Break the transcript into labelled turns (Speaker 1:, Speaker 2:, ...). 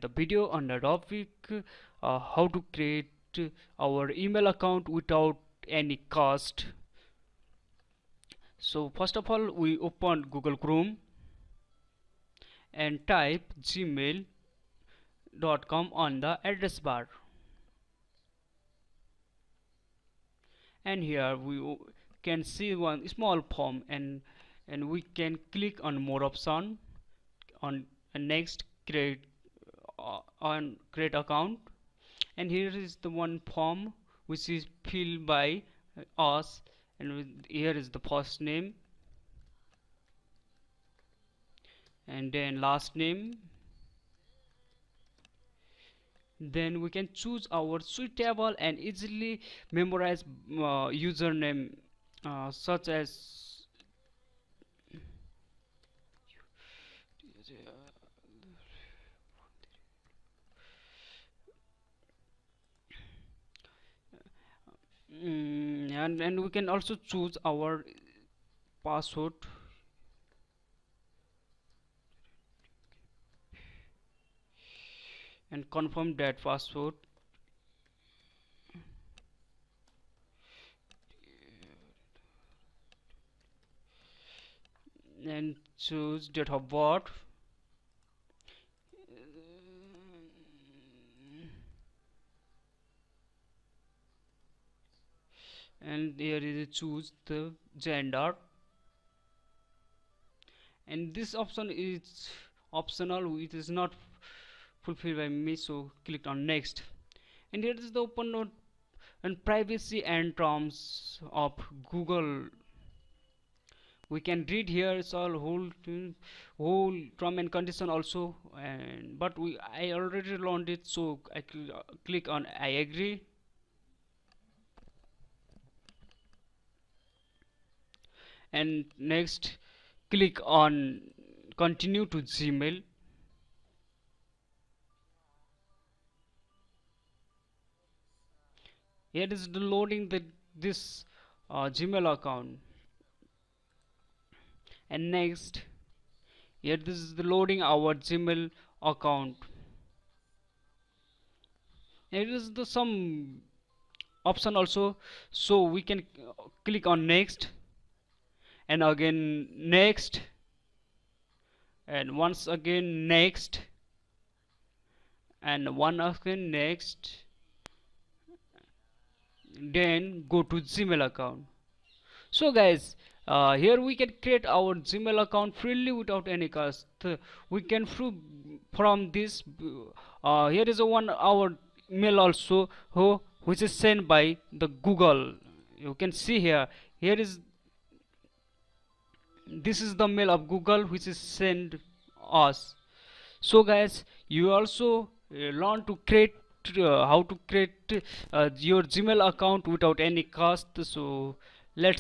Speaker 1: another video on the topic how to create our email account without any cost. So first of all, we open Google Chrome and type gmail.com on the address bar, and here we can see one small form, and we can click on more option on next create on create account. And here is the one form which is filled by us, and here is the first name and then last name. Then we can choose our suitable and easily memorized username, such as and we can also choose our password, and confirm that password. And choose date of birth, and here is choose the gender, and this option is optional, it is not fulfilled by me, so click on next. And here is the open note and privacy and terms of Google. We can read here, it's all whole term and condition also, and but I already learned it, so I click on I agree. And next click on continue to Gmail. Here is the loading this Gmail account. And next here this is the loading our Gmail account. Here is the some option also, so we can click on next, and again next, and once again next, and one again next, then go to Gmail account. So guys, here we can create our Gmail account freely without any cost. We can prove from this. Here is a one our mail also which is sent by the Google. You can see here. Here is this is the mail of Google which is sent us. So guys, you also learn to create how to create your Gmail account without any cost. So let's